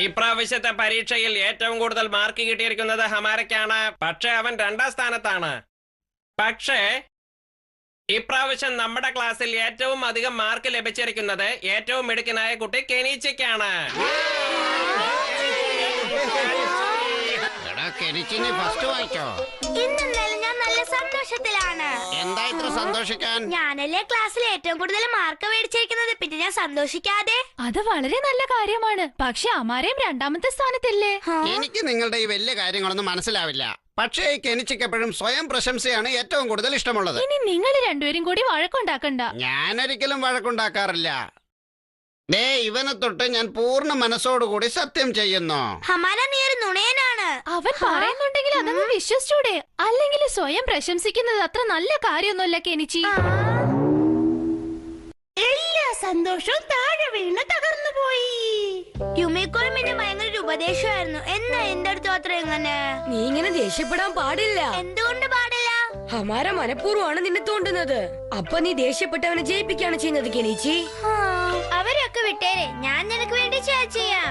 ഇപ്രാവശ്യത്തെ പരീക്ഷയിൽ ഏറ്റവും കൂടുതൽ മാർക്ക് കിട്ടിയിരിക്കുന്നത് ഹമാരയ്ക്കാണ്. പക്ഷെ അവൻ 2ാം സ്ഥാനത്താണ്. പക്ഷേ ഇപ്രാവശ്യം നമ്മുടെ ക്ലാസ്സിൽ ഏറ്റവും അധികം മാർക്ക് ലഭിച്ചിരിക്കുന്നത് ഏറ്റവും മിടുക്കനായ കുട്ടി കെനീച്ചയ്ക്കാണ്. ഞാൻ നല്ല സന്തോഷത്തിലാണ്. എന്താ ഇത്ര സന്തോഷിക്കാൻ? ഞാനല്ലേ ക്ലാസ്സിൽ ഏറ്റവും കൂടുതൽ മാർക്ക് മേടിച്ചിരിക്കുന്നത്, പിന്നെ ഞാൻ സന്തോഷിക്കാതെ? അത് വളരെ നല്ല കാര്യമാണ്. പക്ഷെ അമാരയും 2ാമത്തെ സ്ഥാനത്തല്ലേ? എനിക്ക് നിങ്ങളുടെ ഈ വലിയ കാര്യങ്ങളൊന്നും മനസ്സിലാവില്ല. പക്ഷേ കെനിച്ചിക്ക് എപ്പോഴും സ്വയം പ്രശംസയാണ് ഏറ്റവും കൂടുതൽ ഇഷ്ടമുള്ളത്. ഇനി നിങ്ങൾ രണ്ടുപേരും കൂടി വഴക്കുണ്ടാക്കണ്ട. ഞാനൊരിക്കലും വഴക്കുണ്ടാക്കാറില്ല. ദേ ഇവനെ തൊട്ട് ഞാൻ പൂർണ്ണ മനസ്സോടുകൂടി സത്യം ചെയ്യുന്നു. ഹമാര നീ ഒരു നുണയനാണ്. അവൻ പറയുന്നുണ്ടെങ്കിൽ അതങ്ങ് വിശ്വസിച്ചൂടെ? അല്ലെങ്കിൽ സ്വയം പ്രശംസിക്കുന്നത് അത്ര നല്ല കാര്യമൊന്നുമല്ല കെനിച്ചി. എല്ലാ സന്തോഷവും താഴെ വീണ് തകർന്നു പോയി. യുമിക്കോയും എന്നെ ഭയങ്കര ഒരു ഉപദേശമായിരുന്നു. എന്നാ എന്റെ അടുത്ത് മാത്രം എങ്ങനെ? നീ ഇങ്ങനെ ദേഷ്യപ്പെടാൻ പാടില്ല. എന്തുകൊണ്ട് പാടില്ല? ഹമാര മനഃപൂർവ്വമാണ് നിന്നെ തോണ്ടുന്നത്. അപ്പൊ നീ ദേഷ്യപ്പെട്ടവനെ ജയിപ്പിക്കാണ് ചെയ്യുന്നത് കെനിച്ചി. അവരൊക്കെ വിട്ടേരെ, ഞാൻ നിനക്ക് വേണ്ടി ചെയ്യാം.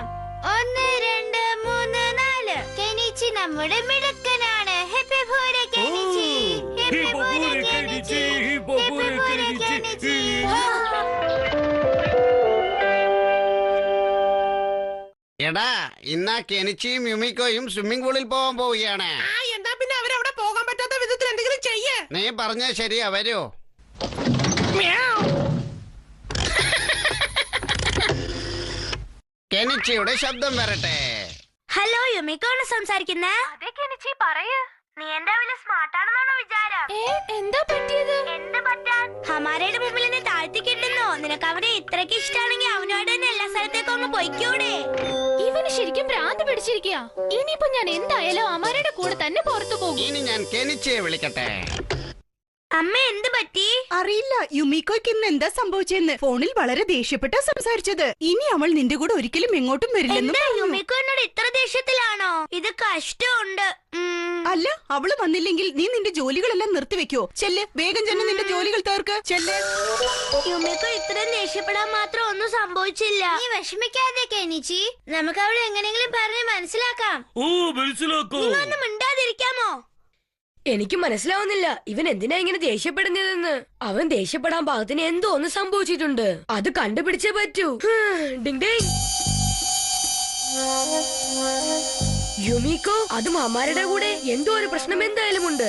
1 2 3 4. കെനിച്ചി നമ്മുടെ മിടുക്കനാണ്. Happy birthday Kenichi. Happy birthday Kenichi. Happy birthday Kenichi. എടാ ഇന്നാ കെനിച്ചിയും യുമിക്കോയും സ്വിമ്മിംഗ് പൂളിൽ പോകാൻ പോവുകയാണ്. എന്താ പിന്നെ അവരവിടെ പോകാൻ പറ്റാത്ത വിധത്തിൽ എന്തെങ്കിലും ചെയ്യേ? നീ പറഞ്ഞ ശരിയാ, വരൂ. കെനിച്ചിയുടെ ശബ്ദം വരട്ടെ. ഹലോ, യുമിക്കോ ആണ് സംസാരിക്കുന്നേ. അതെ കെനിച്ചി, പറയ്. നീ എന്താ വലിയ സ്മാർട്ട് ആണെന്നാണോ വിചാരം? എന്താ പറ്റിയത്? എന്ത് പറ്റാൻ? ഹമാരയുടെ മുമ്പിൽ എന്നെ താഴ്ത്തി കിട്ടുന്നോ? നിനക്ക് അവനെ ഇത്രയ്ക്ക് ഇഷ്ടമാണെങ്കിൽ അവനോട് തന്നെ എല്ലാ സ്ഥലത്തേക്കും അങ്ങ് പൊയ്ക്കൂടെ? ഇവന് ശരിക്കും ഭ്രാന്ത് പിടിച്ചിരിക്കുക. ഇനിയിപ്പോ ഞാൻ എന്തായാലും അമാരുടെ കൂടെ തന്നെ പുറത്തു പോകും. ഇനി ഞാൻ കെനിച്ചിയെ വിളിക്കട്ടെ. അമ്മ എന്ത് പറ്റി? അറിയില്ല, യുമിക്കോയ്ക്ക് ഇന്ന് എന്താ സംഭവിച്ചെന്ന്. ഫോണിൽ വളരെ ദേഷ്യപ്പെട്ടാ സംസാരിച്ചത്. ഇനി അവൾ നിന്റെ കൂടെ ഒരിക്കലും എങ്ങോട്ടും വരില്ലെന്നും എന്താ പറഞ്ഞു. യുമിക്കോ എന്നോട് ഇത്ര ദേഷ്യത്തിലാണോ? ഇത് കഷ്ടമുണ്ട്. അല്ല, അവള് വന്നില്ലെങ്കിൽ നീ നിന്റെ ജോലികളെല്ലാം നിർത്തിവെക്കോ? ചെല്ല്, വേഗം ചെന്ന് നിന്റെ ജോലികൾ തീർക്ക്. ചെല്ല്. യുമിക്കോ ഇത്രയും ദേഷ്യപ്പെടാൻ മാത്രം ഒന്നും സംഭവിച്ചില്ല. നീ വിഷമിക്കാതെ കെനിച്ചി, നമുക്ക് അവളെ എങ്ങനെയെങ്കിലും പറഞ്ഞ് മനസ്സിലാക്കാം. നീ ഒന്ന് മിണ്ടാതിരിക്കാമോ? എനിക്ക് മനസ്സിലാവുന്നില്ല ഇവൻ എന്തിനാ ഇങ്ങനെ ദേഷ്യപ്പെടുന്നതെന്ന്. അവൻ ദേഷ്യപ്പെടാൻ പാകത്തിന് എന്തോ ഒന്ന് സംഭവിച്ചിട്ടുണ്ട്. അത് കണ്ടുപിടിച്ചേ പറ്റൂ. Ding Ding. യുമിക്കോ, അതും അമാരുടെ കൂടെ എന്തോ ഒരു പ്രശ്നം എന്തായാലും ഉണ്ട്.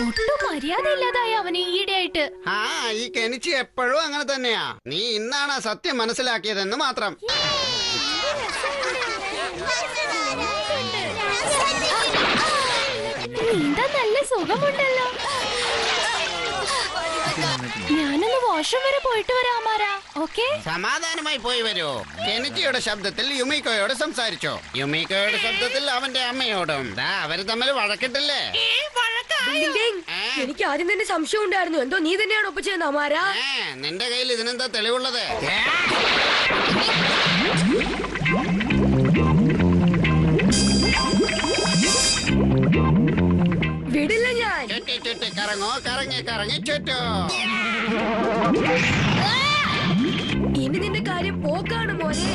ഒട്ടും മര്യാദയില്ലാതായ അവന് ഈയിടെയായിട്ട്. ആ ഈ കെനിച്ചി എപ്പോഴും അങ്ങനെ തന്നെയാ. നീ ഇന്നാണ് സത്യം മനസ്സിലാക്കിയതെന്ന് മാത്രം. നീന്താൻ നല്ല സുഖമുണ്ടല്ലോ. ഞാനൊന്ന് വാഷ്റൂം വരെ പോയിട്ട് വരാം അമാര. ഓക്കെ, സമാധാനമായി പോയി വരൂ. കെനിച്ചിയുടെ ശബ്ദത്തിൽ യുമിക്കോയോട് സംസാരിച്ചോ. യുമിക്കോയുടെ ശബ്ദത്തിൽ അവന്റെ അമ്മയോടും. അവര് തമ്മിൽ വഴക്കിട്ടില്ലേ? എനിക്ക് ആദ്യം തന്നെ സംശയം ഉണ്ടായിരുന്നു. എന്തോ നീ തന്നെയാണ് ഒപ്പിച്ചത് അമാര. നിന്റെ കയ്യിൽ ഇതിനെന്താ തെളിവുള്ളത്? വിടില്ല ഞാൻ. ചുറ്റി ചുറ്റി കറങ്ങോ, കറങ്ങി കറങ്ങി ചുറ്റോ. ഇനി നിന്റെ കാര്യം പോക്കാണ് മോനെ.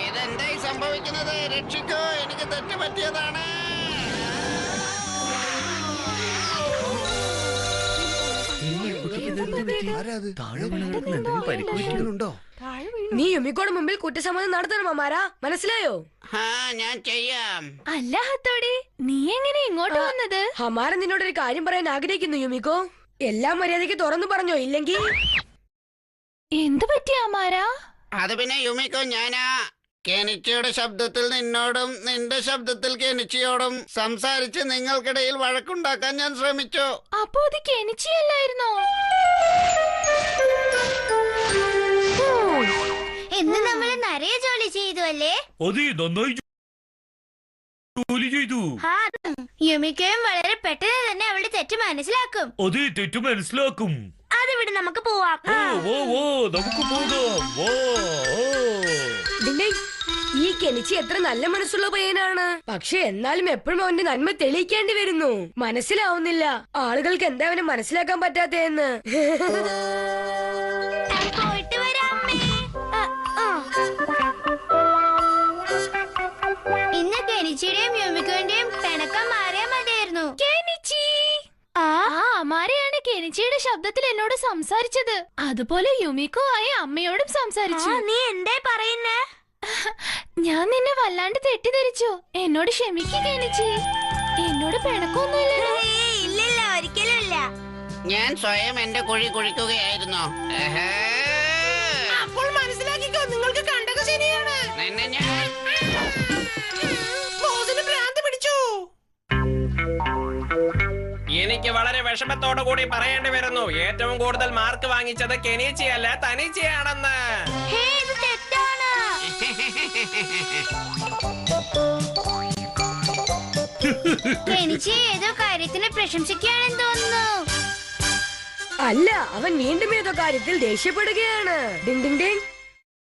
ഇതെന്തായി സംഭവിക്കുന്നത്? രക്ഷിക്കോ, എനിക്ക് തെറ്റ് പറ്റിയതാണ്. നീ യുമിക്കോടെ മുമ്പിൽ കുറ്റസമ്മതം നടത്തണം അമാര, മനസ്സിലായോ? ഞാൻ ചെയ്യാം. അല്ല ഹത്തോടി, നീ എങ്ങനെ ഇങ്ങോട്ട് വന്നത്? ഹമാര നിന്നോട് ഒരു കാര്യം പറയാൻ ആഗ്രഹിക്കുന്നു യുമിക്കോ. എല്ലാം മര്യാദയ്ക്ക് തുറന്നു പറഞ്ഞോ, ഇല്ലെങ്കിൽ. എന്തു പറ്റി അമാര? അത് പിന്നെ യുമിക്കോ, ഞാനാ കെനിച്ചിയുടെ ശബ്ദത്തിൽ നിന്നോടും നിന്റെ ശബ്ദത്തിൽ കെനിച്ചിയോടും സംസാരിച്ച് നിങ്ങൾക്കിടയിൽ വഴക്കുണ്ടാക്കാൻ ഞാൻ ശ്രമിച്ചു. അപ്പോ അത് കെനിച്ചിയല്ലായിരുന്നോ? ഇന്ന് നമ്മള് നിറയെ ജോലി ചെയ്തു അല്ലേ? യുമിക്കയും വളരെ പെട്ടെന്ന് തന്നെ അവളുടെ തെറ്റ് മനസ്സിലാക്കും. അതിവിടെ നമുക്ക് പോവാം. Ding Ding. ഈ കെനിച്ചി എത്ര നല്ല മനസ്സുള്ള പയ്യനാണ്. പക്ഷെ എന്നാലും എപ്പോഴും അവന്റെ നന്മ തെളിയിക്കേണ്ടി വരുന്നു. മനസ്സിലാവുന്നില്ല ആളുകൾക്ക് എന്താ അവനെ മനസ്സിലാക്കാൻ പറ്റാത്തതെന്ന്. പോയിട്ട് വരാം അമ്മേ. ഇന്ന് കെനിച്ചിയുടെയും യുമിക്കോന്റെയും പിണക്കം മാറിയാ മതിയായിരുന്നു. ആ അമാരയാണ് കെനിച്ചിയുടെ ശബ്ദത്തിൽ എന്നോട് സംസാരിച്ചത്. അതുപോലെ യുമിക്കോ ആയ അമ്മയോടും സംസാരിച്ചു. നീ എന്താ പറയുന്നേ? ഞാൻ നിന്നെ വല്ലാണ്ട് തെറ്റിദ്ധരിച്ചു. എന്നോട് ക്ഷമിക്കുക കെനിച്ചി. എന്നോട് പിണക്കൊന്നുമില്ലല്ലോ. ഇല്ലില്ല, ഒരിക്കലും ഇല്ല. ഞാൻ സ്വയം എന്റെ കുഴി കുഴിക്കുകയായിരുന്നു. അപ്പോൾ മനസ്സിലാക്കിക്കോ, നിങ്ങൾക്ക് കണ്ടത് ശരിയാണ്. നിന്നെ ഞാൻ ഭ്രാന്ത് പിടിച്ചു. എനിക്ക് വളരെ വിഷമത്തോടു കൂടി പറയേണ്ടി വരുന്നു, ഏറ്റവും കൂടുതൽ മാർക്ക് വാങ്ങിച്ചത് കെനിച്ചിയല്ല തനിച്ചിയാണെന്ന്. ഇത് തെറ്റാണ്. കെനിച്ചി ഏതോ കാര്യത്തിന് പ്രശംസിക്കുകയാണെന്ന് തോന്നുന്നു. അല്ല, അവൻ വീണ്ടും ഏതോ കാര്യത്തിൽ ദേഷ്യപ്പെടുകയാണ്. Ding Ding Ding.